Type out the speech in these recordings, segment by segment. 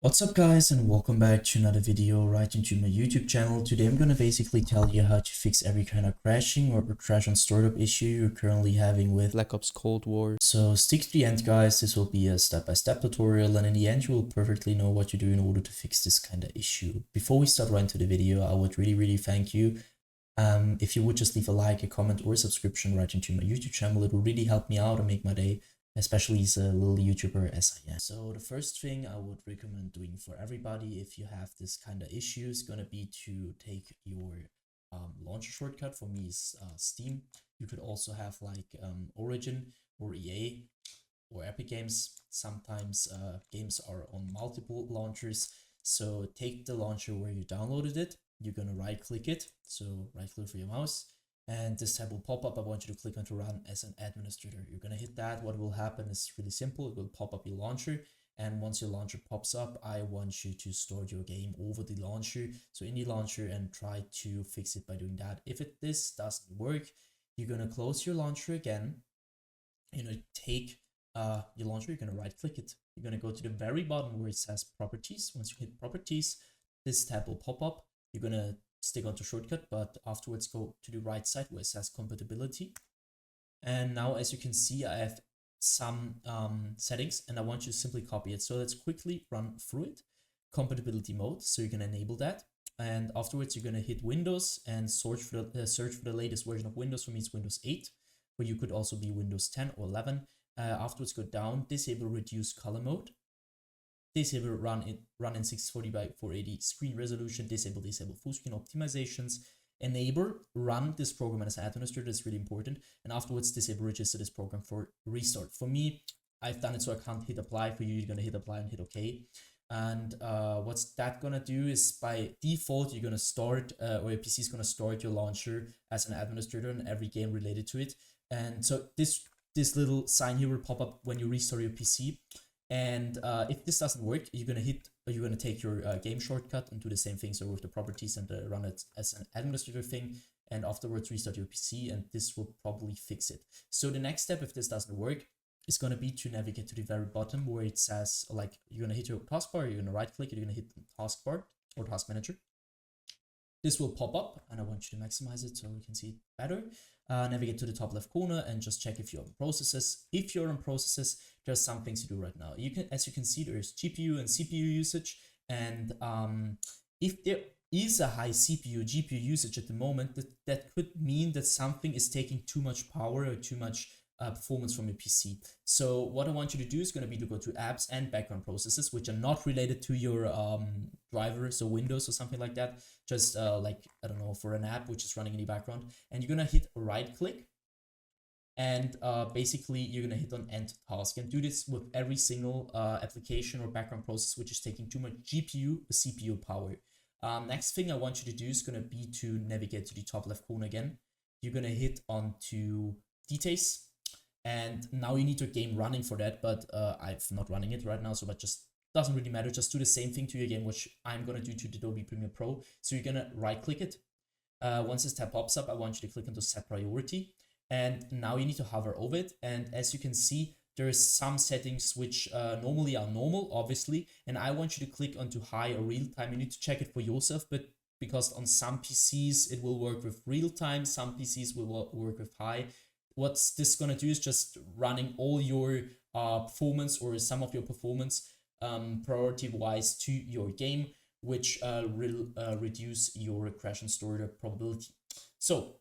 What's up guys, and welcome back to another video right into my YouTube channel. Today I'm gonna basically tell you how to fix every kind of crashing or crash on startup issue you're currently having with Black Ops Cold War. So stick to the end guys, this will be a step-by-step tutorial, and in the end you will perfectly know what you do in order to fix this kind of issue. Before we start right into the video, I would really thank you if you would just leave a like, a comment, or a subscription right into my YouTube channel. It will really help me out and make my day, especially as a little YouTuber as I am. So the first thing I would recommend doing for everybody if you have this kind of issue is gonna be to take your launcher shortcut. For me is Steam. You could also have like Origin or EA or Epic Games. Sometimes games are on multiple launchers. So take the launcher where you downloaded it. You're gonna right click it. So right click for your mouse. And this tab will pop up. I want you to click on to run as an administrator. You're gonna hit that. What will happen is really simple. It will pop up your launcher. And once your launcher pops up, I want you to start your game over the launcher. So in the launcher and try to fix it by doing that. If this doesn't work, you're gonna close your launcher again. You're gonna take your launcher, you're gonna right click it. You're gonna go to the very bottom where it says properties. Once you hit properties, this tab will pop up. You're gonna stick onto shortcut, but afterwards go to the right side where it says compatibility. And now as you can see, I have some settings and I want you to simply copy it. So let's quickly run through it. Compatibility mode, so you're gonna enable that. And afterwards you're gonna hit Windows and search for the latest version of Windows. For me it's Windows 8, but you could also be Windows 10 or 11. Afterwards go down, disable reduce color mode. Disable run in 640 by 480 screen resolution. Disable full screen optimizations. Enable run this program as an administrator. That's really important. And afterwards disable register this program for restart. For me, I've done it so I can't hit apply. For you, you're gonna hit apply and hit OK. And what's that gonna do is by default you're gonna start or your PC is gonna start your launcher as an administrator in every game related to it. And so this little sign here will pop up when you restart your PC. And if this doesn't work, you're gonna take your game shortcut and do the same thing. So with the properties and run it as an administrator thing, and afterwards restart your PC, and this will probably fix it. So the next step, if this doesn't work, is gonna be to navigate to the very bottom where it says, like, you're gonna hit your taskbar, you're gonna right click, you're gonna hit the taskbar or task manager. This will pop up, and I want you to maximize it so we can see it better. Navigate to the top left corner and just check if you're on processes. If you're on processes, there's some things to do right now. As you can see, there's GPU and CPU usage, and if there is a high CPU GPU usage at the moment, that could mean that something is taking too much power or too much performance from your PC. So what I want you to do is going to be to go to apps and background processes, which are not related to your driver, so Windows or something like that. Just like, I don't know, for an app which is running in the background, and you're going to hit right click. And basically you're going to hit on end task and do this with every single application or background process which is taking too much GPU or CPU power. Next thing I want you to do is going to be to navigate to the top left corner again. You're going to hit onto details. And now you need your game running for that, but I'm not running it right now, so that just doesn't really matter. Just do the same thing to your game, which I'm gonna do to the Adobe Premiere Pro. So you're gonna right click it. Once this tab pops up, I want you to click into set priority. And now you need to hover over it. And as you can see, there's some settings which normally are normal, obviously. And I want you to click onto high or real time. You need to check it for yourself, but because on some PCs it will work with real time, some PCs will work with high. What's this gonna do is just running all your performance or some of your performance priority wise to your game, which will reduce your crash and startup probability. So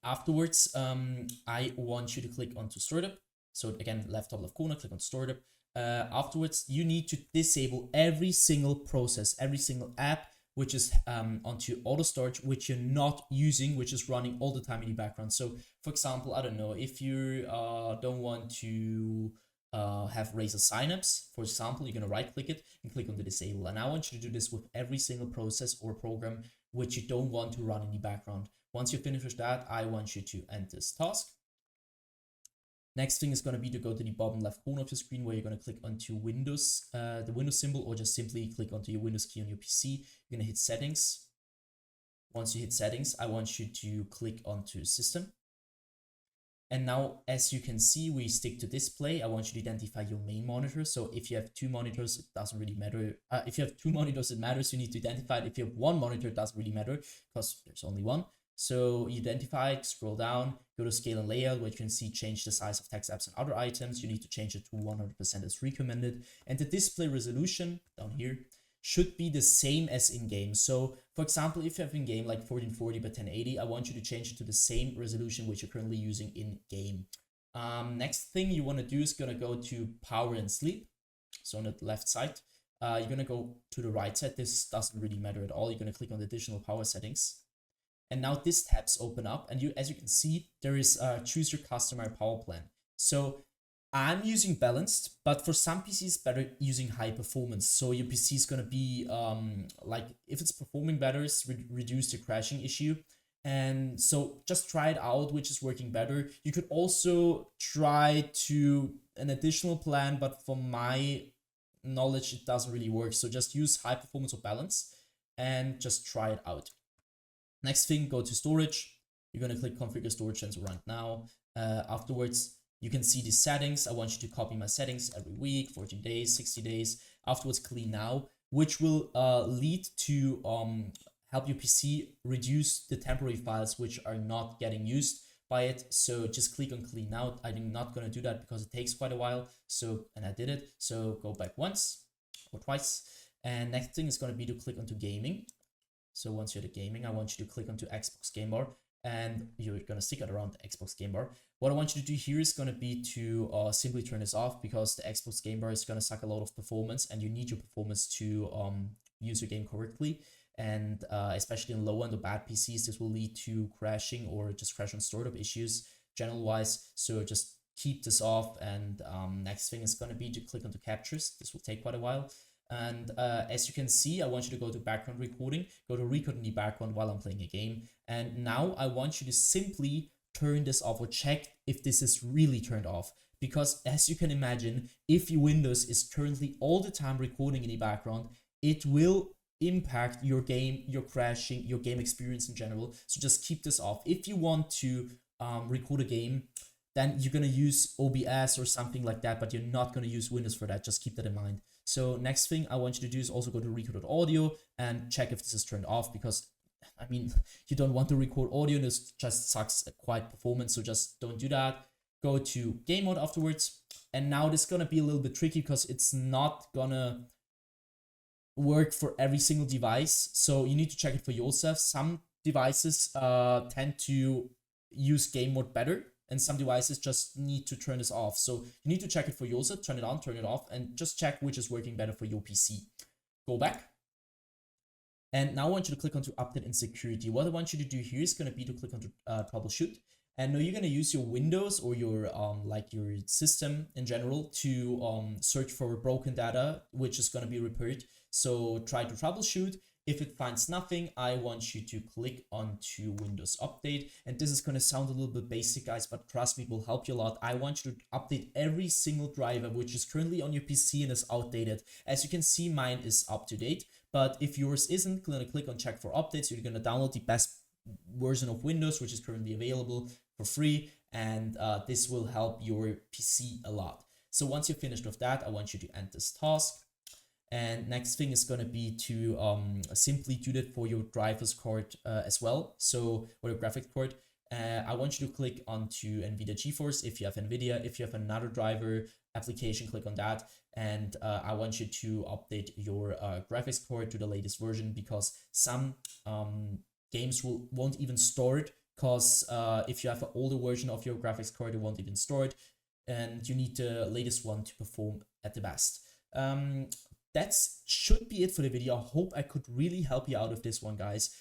afterwards, I want you to click onto startup. So again, left top left corner, click on startup. Afterwards, you need to disable every single process, every single app which is onto auto start, which you're not using, which is running all the time in the background. So for example, I don't know, if you don't want to have Razer Synapse, for example, you're gonna right click it and click on the disable. And I want you to do this with every single process or program which you don't want to run in the background. Once you finish with that, I want you to end this task. Next thing is going to be to go to the bottom left corner of your screen where you're going to click onto Windows, the Windows symbol, or just simply click onto your Windows key on your PC. You're going to hit settings. Once you hit settings, I want you to click onto system. And now, as you can see, we stick to display. I want you to identify your main monitor. So if you have two monitors, it doesn't really matter. If you have two monitors, it matters. You need to identify it. If you have one monitor, it doesn't really matter because there's only one. So you identify it, scroll down, go to scale and layout, where you can see change the size of text apps and other items. You need to change it to 100% as recommended. And the display resolution down here should be the same as in-game. So for example, if you have in-game like 1440 by 1080, I want you to change it to the same resolution which you're currently using in-game. Next thing you want to do is going to go to power and sleep. So on the left side, you're going to go to the right side. This doesn't really matter at all. You're going to click on the additional power settings. And now this tabs open up, and as you can see, there is choose your customer power plan. So I'm using balanced, but for some PCs, better using high performance. So your PC is gonna be like, if it's performing better, it's reduce the crashing issue. And so just try it out, which is working better. You could also try to an additional plan, but from my knowledge, it doesn't really work. So just use high performance or balance and just try it out. Next thing, go to storage. You're gonna click configure storage sensor right now. Afterwards, you can see the settings. I want you to copy my settings every week, 14 days, 60 days. Afterwards, clean now, which will lead to help your PC reduce the temporary files which are not getting used by it. So just click on clean now. I'm not going to do that because it takes quite a while. So, and I did it. So go back once or twice. And next thing is going to be to click onto gaming. So once you're at gaming, I want you to click onto Xbox Game Bar, and you're going to stick it around the Xbox Game Bar. What I want you to do here is going to be to simply turn this off, because the Xbox Game Bar is going to suck a lot of performance, and you need your performance to use your game correctly. And especially in low end or bad PCs, this will lead to crashing or just crash on startup issues general wise. So just keep this off. And next thing is going to be to click onto captures. This will take quite a while. And as you can see, I want you to go to background recording, go to record in the background while I'm playing a game. And now I want you to simply turn this off, or check if this is really turned off. Because as you can imagine, if your Windows is currently all the time recording in the background, it will impact your game, your crashing, your game experience in general. So just keep this off. If you want to record a game, then you're going to use OBS or something like that, but you're not going to use Windows for that. Just keep that in mind. So next thing I want you to do is also go to record.audio and check if this is turned off, because I mean, you don't want to record audio, this just sucks quite performance, so just don't do that. Go to game mode afterwards, and now this is gonna be a little bit tricky because it's not gonna work for every single device, so you need to check it for yourself. Some devices tend to use game mode better, and some devices just need to turn this off. So you need to check it for yourself, turn it on, turn it off, and just check which is working better for your PC. Go back. And now I want you to click onto update and security. What I want you to do here is going to be to click onto troubleshoot. And now you're going to use your Windows or your like your system in general to search for broken data, which is going to be repaired. So try to troubleshoot. If it finds nothing, I want you to click onto Windows Update. And this is going to sound a little bit basic, guys, but trust me, it will help you a lot. I want you to update every single driver which is currently on your PC and is outdated. As you can see, mine is up to date. But if yours isn't, click on check for updates. You're going to download the best version of Windows, which is currently available for free. And this will help your PC a lot. So once you're finished with that, I want you to end this task. And next thing is going to be to simply do that for your driver's card as well. So, or your graphics card. I want you to click onto NVIDIA GeForce if you have NVIDIA. If you have another driver application, click on that. And I want you to update your graphics card to the latest version, because some games won't even store it, because if you have an older version of your graphics card, it won't even store it. And you need the latest one to perform at the best. That should be it for the video. I hope I could really help you out with this one, guys.